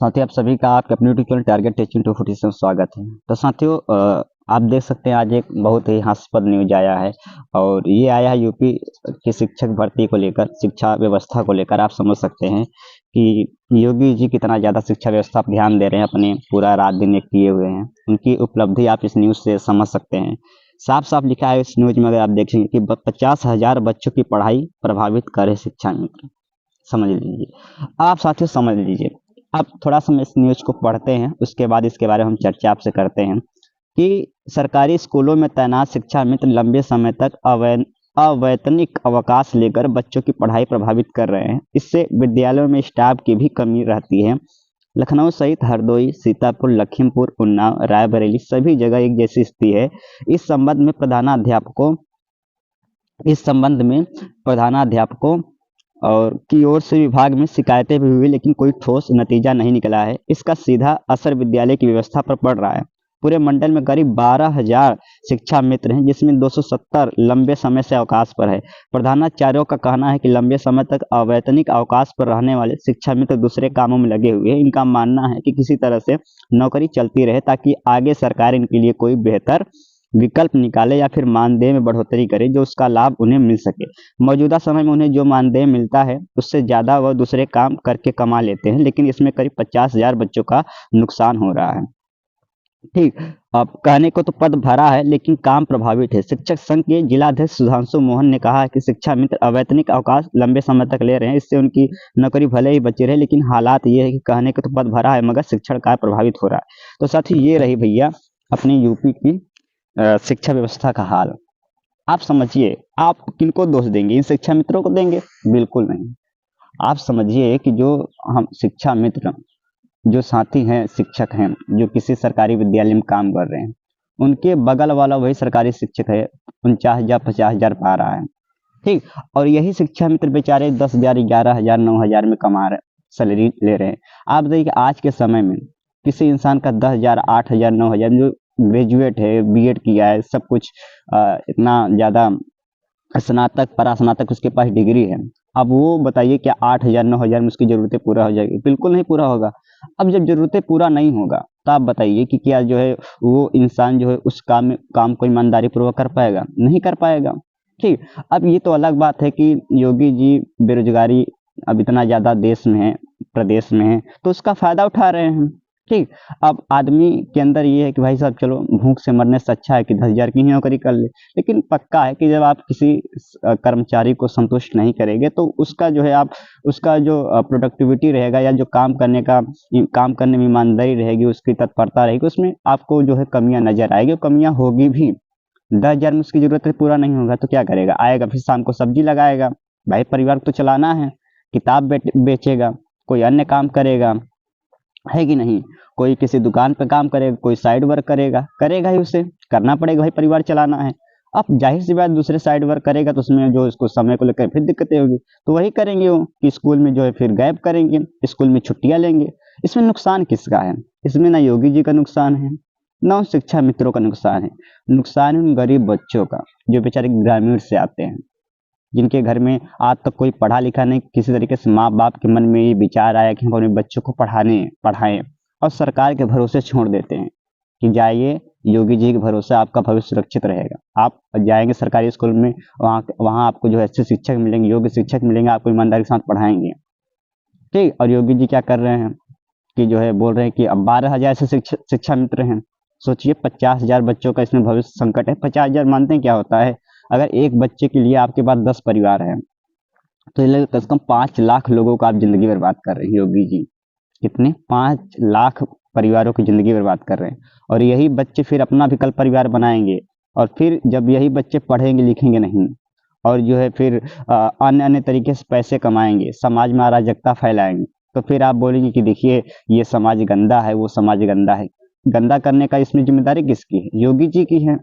साथियों, आप सभी का आपके अपने यूट्यूब चैनल टारगेट टीचिंग 240 में स्वागत है। तो साथियों, आप देख सकते हैं आज एक बहुत ही हास्यास्पद न्यूज आया है और ये आया है यूपी की शिक्षक भर्ती को लेकर, शिक्षा व्यवस्था को लेकर। आप समझ सकते हैं कि योगी जी कितना ज़्यादा शिक्षा व्यवस्था पर ध्यान दे रहे हैं, अपने पूरा रात दिन एक किए हुए हैं। उनकी उपलब्धि आप इस न्यूज़ से समझ सकते हैं। साफ साफ लिखा है इस न्यूज में, अगर आप देखेंगे कि 50,000 बच्चों की पढ़ाई प्रभावित करे शिक्षा मित्र। समझ लीजिए, आप साथियों समझ लीजिए। अब थोड़ा सा हम इस न्यूज को पढ़ते हैं, उसके बाद इसके बारे में हम चर्चा आपसे करते हैं कि सरकारी स्कूलों में तैनात शिक्षा मित्र लंबे समय तक अवैतनिक अवकाश लेकर बच्चों की पढ़ाई प्रभावित कर रहे हैं। इससे विद्यालयों में स्टाफ की भी कमी रहती है। लखनऊ सहित हरदोई, सीतापुर, लखीमपुर, उन्नाव, रायबरेली सभी जगह एक जैसी स्थिति है। इस संबंध में प्रधानाध्यापकों और की ओर से विभाग में शिकायतें भी हुई, लेकिन कोई ठोस नतीजा नहीं निकला है। इसका सीधा असर विद्यालय की व्यवस्था पर पड़ रहा है। पूरे मंडल में करीब 12,000 शिक्षा मित्र हैं, जिसमें 270 लंबे समय से अवकाश पर है। प्रधानाचार्यों का कहना है कि लंबे समय तक अवैतनिक अवकाश पर रहने वाले शिक्षा मित्र दूसरे कामों में लगे हुए हैं। इनका मानना है कि किसी तरह से नौकरी चलती रहे, ताकि आगे सरकार इनके लिए कोई बेहतर विकल्प निकाले या फिर मानदेय में बढ़ोतरी करे, जो उसका लाभ उन्हें मिल सके। मौजूदा समय में उन्हें जो मानदेय मिलता है उससे ज़्यादा वह दूसरे काम करके कमा लेते हैं, लेकिन इसमें करीब 50,000 बच्चों का नुकसान हो रहा है। ठीक। अब कहने को तो पद भरा है, लेकिन काम प्रभावित है। शिक्षक संघ के जिलाध्यक्ष सुधांशु मोहन ने कहा है कि शिक्षा मित्र अवैतनिक अवकाश लंबे समय तक ले रहे हैं। इससे उनकी नौकरी भले ही बची रहे, लेकिन हालात ये है कि कहने को तो पद भरा है मगर शिक्षण कार्य प्रभावित हो रहा है। तो साथ ही ये रही भैया अपनी यूपी की शिक्षा व्यवस्था का हाल। आप समझिए, आप किनको दोष देंगे? इन शिक्षा मित्रों को देंगे? बिल्कुल नहीं। आप समझिए कि जो हम शिक्षा मित्र, जो साथी हैं, शिक्षक हैं, जो किसी सरकारी विद्यालय में काम कर रहे हैं, उनके बगल वाला वही सरकारी शिक्षक है, 49,000 50,000 पा रहा है। ठीक। और यही शिक्षा मित्र बेचारे 10,000 11,000 9,000 में कमा रहे, सैलरी ले रहे हैं। आप देखिए कि आज के समय में किसी इंसान का 10,000 8,000 9,000, जो ग्रेजुएट है, बीएड किया है, सब कुछ इतना ज़्यादा स्नातक परास्नातक उसके पास डिग्री है, अब वो बताइए क्या 8,000 9,000 में उसकी ज़रूरतें पूरा हो जाएगी? बिल्कुल नहीं पूरा होगा। अब जब ज़रूरतें पूरा नहीं होगा, तो आप बताइए कि क्या जो है वो इंसान जो है उस काम को ईमानदारी पूर्वक कर पाएगा? नहीं कर पाएगा। ठीक। अब ये तो अलग बात है कि योगी जी बेरोजगारी अब इतना ज़्यादा देश में है, प्रदेश में है, तो उसका फ़ायदा उठा रहे हैं। ठीक। अब आदमी के अंदर ये है कि भाई साहब चलो, भूख से मरने से अच्छा है कि 10,000 की ही नौकरी कर ले। लेकिन पक्का है कि जब आप किसी कर्मचारी को संतुष्ट नहीं करेंगे, तो उसका जो है आप उसका जो प्रोडक्टिविटी रहेगा, या जो काम करने में ईमानदारी रहेगी, उसकी तत्परता रहेगी, उसमें आपको जो है कमियां नजर आएगी, और कमियां होगी भी। 10,000 में उसकी जरूरत पूरा नहीं होगा तो क्या करेगा? आएगा फिर शाम को सब्जी लगाएगा। भाई परिवार को तो चलाना है। किताब बेचेगा, कोई अन्य काम करेगा, है कि नहीं? कोई किसी दुकान पे काम करेगा, कोई साइड वर्क करेगा, करेगा ही, उसे करना पड़ेगा, भाई परिवार चलाना है। अब जाहिर सी बात, दूसरे साइड वर्क करेगा तो उसमें जो इसको समय को लेकर फिर दिक्कतें होगी। तो वही करेंगे वो कि स्कूल में जो है फिर गैप करेंगे, स्कूल में छुट्टियां लेंगे। इसमें नुकसान किसका है? इसमें ना योगी जी का नुकसान है, ना उन शिक्षा मित्रों का नुकसान है। नुकसान है उन गरीब बच्चों का, जो बेचारे ग्रामीण से आते हैं, जिनके घर में आज तक कोई पढ़ा लिखा नहीं। किसी तरीके से माँ बाप के मन में ये विचार आया कि हम अपने बच्चों को पढ़ाएं, और सरकार के भरोसे छोड़ देते हैं कि जाइए, योगी जी के भरोसे आपका भविष्य सुरक्षित रहेगा। आप जाएंगे सरकारी स्कूल में, वहाँ वहाँ आपको जो है अच्छे शिक्षक मिलेंगे, योग्य शिक्षक मिलेंगे, आपको ईमानदारी के साथ पढ़ाएंगे। ठीक। और योगी जी क्या कर रहे हैं कि जो है बोल रहे हैं कि अब 12,000 ऐसे शिक्षा मित्र हैं। सोचिए, 50,000 बच्चों का इसमें भविष्य संकट है। 50,000 मानते हैं क्या होता है? अगर एक बच्चे के लिए आपके पास 10 परिवार है, तो ये कम से कम 5 लाख लोगों का आप जिंदगी बर्बाद कर रहे हैं योगी जी। कितने? 5 लाख परिवारों की जिंदगी बर्बाद कर रहे हैं। और यही बच्चे फिर अपना विकल्प परिवार बनाएंगे, और फिर जब यही बच्चे पढ़ेंगे लिखेंगे नहीं, और जो है फिर अन्य अन्य तरीके से पैसे कमाएंगे, समाज में अराजकता फैलाएंगे, तो फिर आप बोलेंगे कि देखिए ये समाज गंदा है, वो समाज गंदा है। गंदा करने का इसमें जिम्मेदारी किसकी है? योगी जी की है।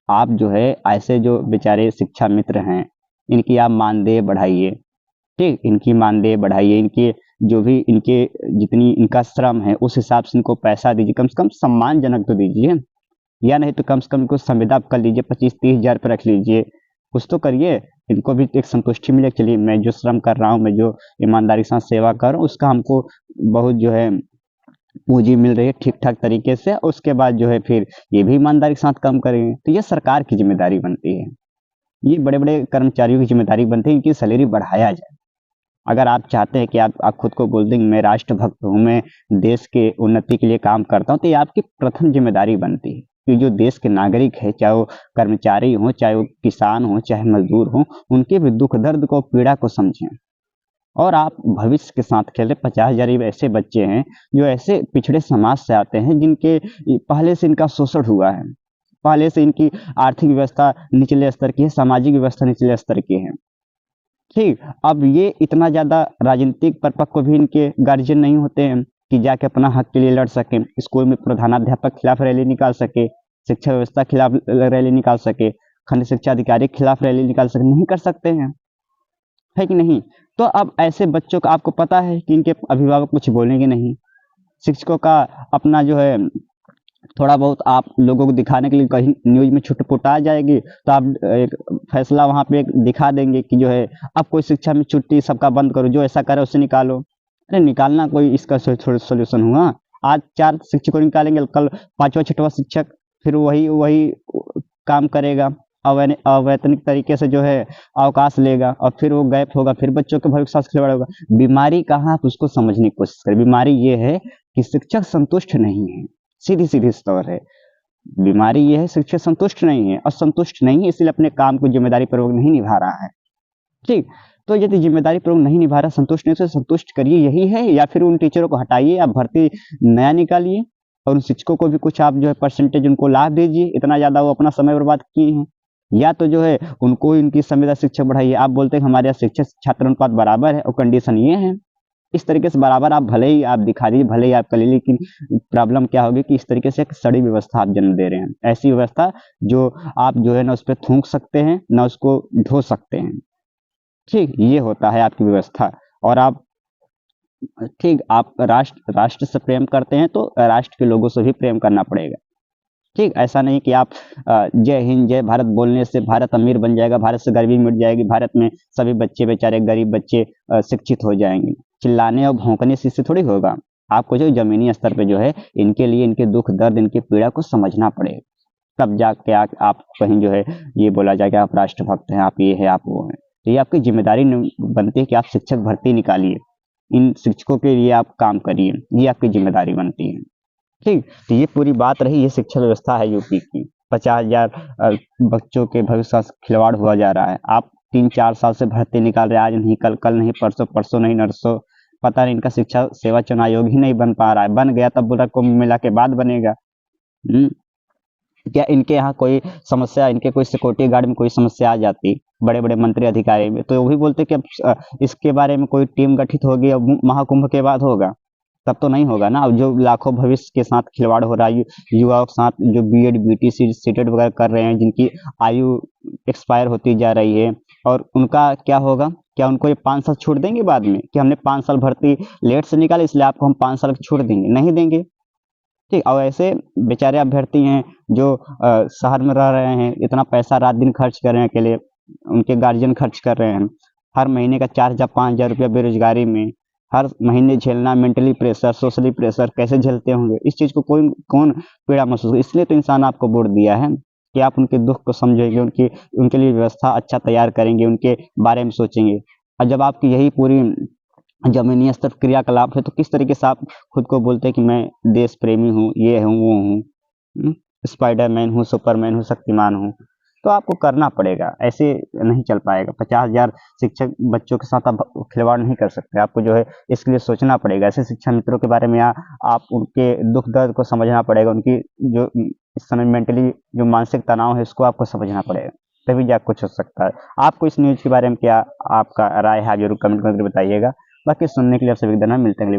आप जो है ऐसे जो बेचारे शिक्षा मित्र हैं, इनकी आप मानदेय बढ़ाइए। ठीक। इनकी मानदेय बढ़ाइए, इनके जो भी इनके जितनी इनका श्रम है उस हिसाब से इनको पैसा दीजिए, कम से कम सम्मानजनक तो दीजिए। या नहीं तो कम से कम इनको संविदा कर लीजिए, 25-30 हजार पे रख लीजिए, कुछ तो करिए, इनको भी एक संतुष्टि मिले, चलिए मैं जो श्रम कर रहा हूँ, मैं जो ईमानदारी के साथ सेवा कर रहा हूँ, उसका हमको बहुत जो है पूंजी मिल रही है ठीक ठाक तरीके से। उसके बाद जो है फिर ये भी ईमानदारी के साथ काम करेंगे, तो ये सरकार की जिम्मेदारी बनती है। ये बड़े बड़े कर्मचारियों की जिम्मेदारी बनती है, इनकी सैलरी बढ़ाया जाए। अगर आप चाहते हैं कि आप खुद को बोल दें कि मैं राष्ट्रभक्त हूँ, मैं देश के उन्नति के लिए काम करता हूँ, तो ये आपकी प्रथम जिम्मेदारी बनती है कि जो देश के नागरिक है, चाहे वो कर्मचारी हो, चाहे वो किसान हो, चाहे मजदूर हो, उनके भी दुख दर्द को, पीड़ा को समझें। और आप भविष्य के साथ खेल रहे 50,000 ऐसे बच्चे हैं जो ऐसे पिछड़े समाज से आते हैं, जिनके पहले से इनका शोषण हुआ है, पहले से इनकी आर्थिक व्यवस्था निचले स्तर की है, सामाजिक व्यवस्था निचले स्तर की है। ठीक, अब ये इतना ज़्यादा राजनीतिक परिपक्व भी इनके गार्जियन नहीं होते हैं कि जाके अपना हक के लिए लड़ सकें, स्कूल में प्रधानाध्यापक खिलाफ रैली निकाल सके, शिक्षा व्यवस्था खिलाफ रैली निकाल सके, खंड शिक्षा अधिकारी के खिलाफ रैली निकाल सके, नहीं कर सकते हैं, है कि नहीं? तो अब ऐसे बच्चों का आपको पता है कि इनके अभिभावक कुछ बोलेंगे नहीं, शिक्षकों का अपना जो है थोड़ा बहुत आप लोगों को दिखाने के लिए कहीं न्यूज में छुटपुटा जाएगी, तो आप एक फैसला वहाँ पे एक दिखा देंगे कि जो है अब कोई शिक्षा में छुट्टी सबका बंद करो, जो ऐसा करे उसे निकालो। अरे निकालना कोई इसका सोल्यूशन हुआ? आज 4 शिक्षकों निकालेंगे, कल 5वां 6वां शिक्षक फिर वही वही काम करेगा, अवैतनिक तरीके से जो है अवकाश लेगा, और फिर वो गैप होगा, फिर बच्चों के भविष्य के साथ खिलवाड़ होगा। बीमारी कहाँ, आप उसको समझने की कोशिश करें। बीमारी ये है कि शिक्षक संतुष्ट नहीं है, सीधी-सीधी तौर है। बीमारी ये है शिक्षक संतुष्ट नहीं है, असंतुष्ट नहीं है, इसलिए अपने काम को ज़िम्मेदारी पूर्वक नहीं निभा रहा है। ठीक, तो यदि ज़िम्मेदारी पूर्वक नहीं निभा रहा, संतुष्ट नहीं, तो संतुष्ट करिए, यही है, या फिर उन टीचरों को हटाइए, आप भर्ती नया निकालिए, और उन शिक्षकों को भी कुछ आप जो है परसेंटेज उनको लाभ दीजिए, इतना ज़्यादा वो अपना समय बर्बाद किए हैं। या तो जो है उनको इनकी संविदा शिक्षक बढ़ाइए। आप बोलते हैं हमारे यहाँ शिक्षक छात्र अनुपात बराबर है, और कंडीशन ये है, इस तरीके से बराबर आप भले ही आप दिखा दीजिए, भले ही आप कर लीजिए, लेकिन प्रॉब्लम क्या होगी कि इस तरीके से एक सड़ी व्यवस्था आप जन्म दे रहे हैं, ऐसी व्यवस्था जो आप जो है ना उस पर थूक सकते हैं, ना उसको ढो सकते हैं। ठीक, ये होता है आपकी व्यवस्था। और आप ठीक, आप राष्ट्र से प्रेम करते हैं, तो राष्ट्र के लोगों से भी प्रेम करना पड़ेगा। ठीक, ऐसा नहीं कि आप जय हिंद जय भारत बोलने से भारत अमीर बन जाएगा, भारत से गरीबी मिट जाएगी, भारत में सभी बच्चे बेचारे गरीब बच्चे शिक्षित हो जाएंगे। चिल्लाने और भौंकने से इससे थोड़ी होगा। आपको जो जमीनी स्तर पे जो है इनके लिए इनके दुख दर्द, इनकी पीड़ा को समझना पड़ेगा, तब जाके आप कहीं जो है ये बोला जाए कि आप राष्ट्रभक्त हैं, आप ये है, आप वो हैं। तो ये आपकी जिम्मेदारी बनती है कि आप शिक्षक भर्ती निकालिए, इन शिक्षकों के लिए आप काम करिए, ये आपकी जिम्मेदारी बनती है। ठीक, तो ये पूरी बात रही, ये शिक्षा व्यवस्था है यूपी की। 50,000 बच्चों के भविष्य से खिलवाड़ हुआ जा रहा है। आप 3-4 साल से भर्ती निकाल रहे हैं, आज नहीं कल, कल नहीं परसों, परसों नहीं नरसों, पता नहीं इनका शिक्षा सेवा चयन आयोग ही नहीं बन पा रहा है। बन गया तब बोल रहा कुंभ मेला के बाद बनेगा। क्या इनके यहाँ कोई समस्या, इनके कोई सिक्योरिटी गार्ड में कोई समस्या आ जाती बड़े बड़े मंत्री अधिकारी में, तो वो भी बोलते कि अब इसके बारे में कोई टीम गठित होगी, अब महाकुंभ के बाद होगा, तब तो नहीं होगा ना। अब जो लाखों भविष्य के साथ खिलवाड़ हो रहा है, युवाओं के साथ जो बीएड बीटीसी सीटेट वगैरह कर रहे हैं, जिनकी आयु एक्सपायर होती जा रही है, और उनका क्या होगा? क्या उनको ये 5 साल छूट देंगे बाद में कि हमने 5 साल भर्ती लेट से निकाली, इसलिए आपको हम 5 साल की छूट देंगे? नहीं देंगे। ठीक, और ऐसे बेचारे अभ्यर्थी हैं जो शहर में रह रहे हैं, इतना पैसा रात दिन खर्च कर रहे हैं अकेले, उनके गार्जियन खर्च कर रहे हैं, हर महीने का 4,000-5,000 रुपया बेरोजगारी में, हर महीने झेलना, मेंटली प्रेशर, सोशली प्रेशर, कैसे झेलते होंगे? इस चीज़ को कोई कौन पीड़ा महसूस, इसलिए तो इंसान आपको वोट दिया है कि आप उनके दुख को समझेंगे, उनके लिए व्यवस्था अच्छा तैयार करेंगे, उनके बारे में सोचेंगे। और जब आपकी यही पूरी जमीनी स्तर क्रियाकलाप है, तो किस तरीके से आप खुद को बोलते हैं कि मैं देश प्रेमी हूँ, ये हूँ, वो हूँ, स्पाइडरमैन हूँ, सुपरमैन हूँ, शक्तिमान हूँ? तो आपको करना पड़ेगा, ऐसे नहीं चल पाएगा। 50,000 शिक्षक बच्चों के साथ आप खिलवाड़ नहीं कर सकते, आपको जो है इसके लिए सोचना पड़ेगा। ऐसे शिक्षा मित्रों के बारे में आप उनके दुख दर्द को समझना पड़ेगा, उनकी जो इस समय मेंटली जो मानसिक तनाव है उसको आपको समझना पड़ेगा, तभी जा कुछ हो सकता है। आपको इस न्यूज़ के बारे में क्या आपका राय है, आप जरूर कमेंट करके बताइएगा। बाकी सुनने के लिए आप सभी को धन्यवाद, मिलते हैं अगली